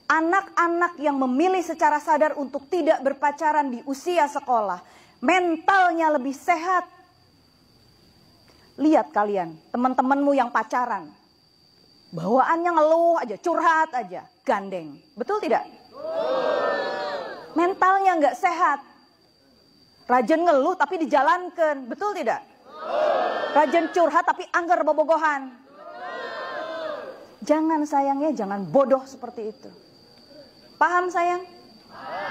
Anak-anak yang memilih secara sadar untuk tidak berpacaran di usia sekolah, mentalnya lebih sehat. Lihat kalian, teman-temanmu yang pacaran, bawaannya ngeluh aja, curhat aja, gandeng. Betul tidak? Mentalnya nggak sehat. Rajin ngeluh tapi dijalankan, betul tidak? Rajin curhat tapi anggar bobogohan. Jangan sayangnya, jangan bodoh seperti itu. Paham sayang?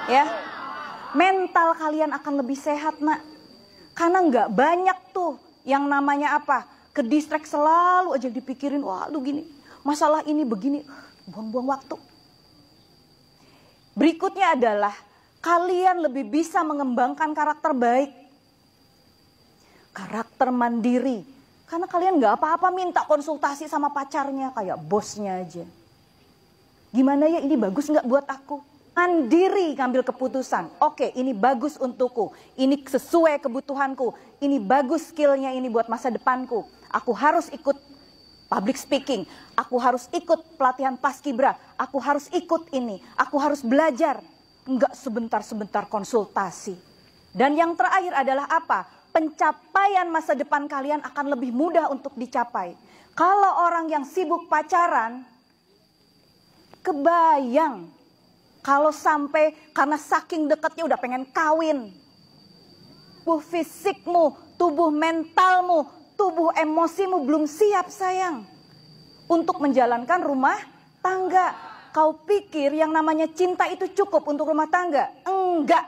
Ya, mental kalian akan lebih sehat nak. Karena nggak banyak tuh yang namanya apa? Kedistract selalu aja dipikirin, wah lu gini, masalah ini begini, buang-buang waktu. Berikutnya adalah kalian lebih bisa mengembangkan karakter baik. Karakter mandiri. Karena kalian nggak apa-apa minta konsultasi sama pacarnya kayak bosnya aja. Gimana ya ini bagus nggak buat aku? Mandiri ngambil keputusan. Oke, ini bagus untukku. Ini sesuai kebutuhanku. Ini bagus skillnya ini buat masa depanku. Aku harus ikut public speaking. Aku harus ikut pelatihan paskibra. Aku harus ikut ini. Aku harus belajar. Enggak sebentar-sebentar konsultasi. Dan yang terakhir adalah apa? Pencapaian masa depan kalian akan lebih mudah untuk dicapai. Kalau orang yang sibuk pacaran, kebayang kalau sampai karena saking dekatnya udah pengen kawin. Tubuh fisikmu, tubuh mentalmu, tubuh emosimu belum siap sayang. Untuk menjalankan rumah tangga. Kau pikir yang namanya cinta itu cukup untuk rumah tangga? Enggak.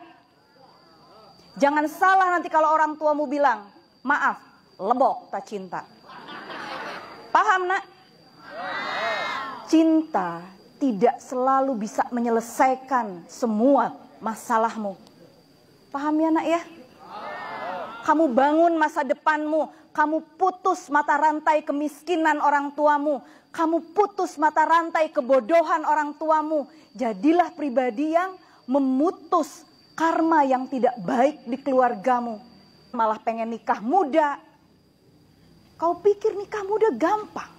Jangan salah nanti kalau orang tuamu bilang, maaf, lebok tak cinta. Paham nak? Cinta tidak selalu bisa menyelesaikan semua masalahmu. Paham ya nak ya? Kamu bangun masa depanmu, kamu putus mata rantai kemiskinan orang tuamu, kamu putus mata rantai kebodohan orang tuamu. Jadilah pribadi yang memutus karma yang tidak baik di keluargamu. Malah pengen nikah muda. Kau pikir nikah muda gampang?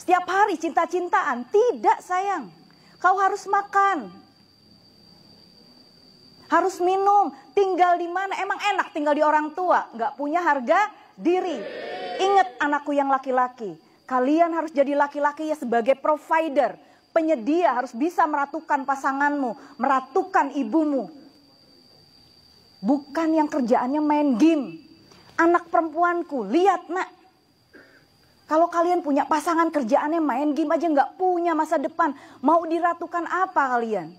Setiap hari cinta-cintaan, tidak sayang. Kau harus makan. Harus minum, tinggal di mana? Emang enak tinggal di orang tua, nggak punya harga diri. Ingat anakku yang laki-laki, kalian harus jadi laki-laki ya sebagai provider, penyedia, harus bisa meratukan pasanganmu, meratukan ibumu. Bukan yang kerjaannya main game. Anak perempuanku, lihat nak. Kalau kalian punya pasangan kerjaannya main game aja nggak punya masa depan. Mau diratukan apa kalian?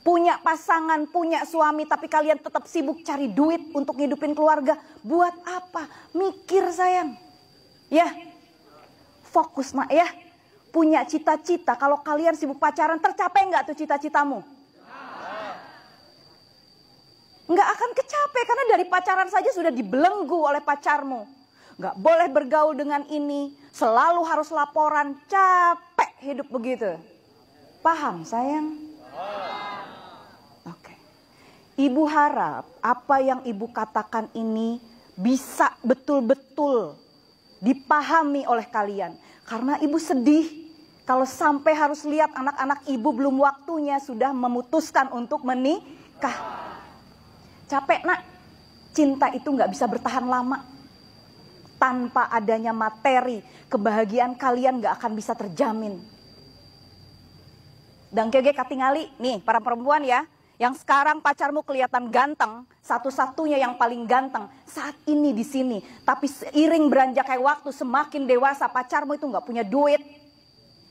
Punya pasangan, punya suami tapi kalian tetap sibuk cari duit untuk ngidupin keluarga. Buat apa? Mikir sayang. Ya, fokus nak ya. Punya cita-cita, kalau kalian sibuk pacaran tercapai nggak tuh cita-citamu? Nggak akan kecapai karena dari pacaran saja sudah dibelenggu oleh pacarmu. Nggak boleh bergaul dengan ini, selalu harus laporan, capek hidup begitu. Paham sayang? Oke. Ibu harap apa yang ibu katakan ini bisa betul-betul dipahami oleh kalian. Karena ibu sedih kalau sampai harus lihat anak-anak ibu belum waktunya sudah memutuskan untuk menikah. Capek nak, cinta itu nggak bisa bertahan lama. Tanpa adanya materi, kebahagiaan kalian nggak akan bisa terjamin. Dan kege katingali, nih para perempuan ya, yang sekarang pacarmu kelihatan ganteng, satu-satunya yang paling ganteng saat ini di sini. Tapi seiring beranjaknya waktu, semakin dewasa pacarmu itu nggak punya duit,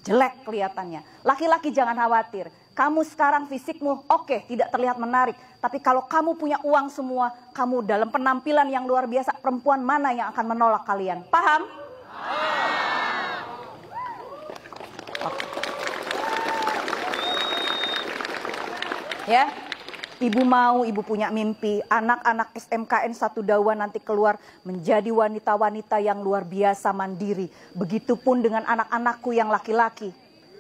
jelek kelihatannya. Laki-laki jangan khawatir. Kamu sekarang fisikmu oke, tidak terlihat menarik. Tapi kalau kamu punya uang semua, kamu dalam penampilan yang luar biasa, perempuan mana yang akan menolak kalian? Paham? Oke. Ya, ibu mau, ibu punya mimpi. Anak-anak SMKN 1 Dawa nanti keluar menjadi wanita-wanita yang luar biasa mandiri. Begitupun dengan anak-anakku yang laki-laki.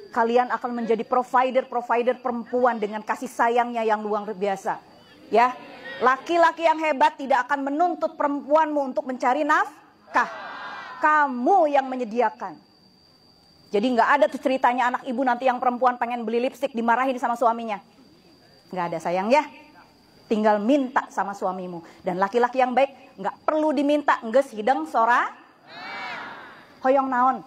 Kalian akan menjadi provider perempuan dengan kasih sayangnya yang luar biasa. Ya, laki-laki yang hebat tidak akan menuntut perempuanmu untuk mencari nafkah. Kamu yang menyediakan. Jadi nggak ada tuh ceritanya anak ibu nanti yang perempuan pengen beli lipstik dimarahin sama suaminya. Nggak ada sayang ya. Tinggal minta sama suamimu. Dan laki-laki yang baik nggak perlu diminta, enggeus hideng sora hoyong naon.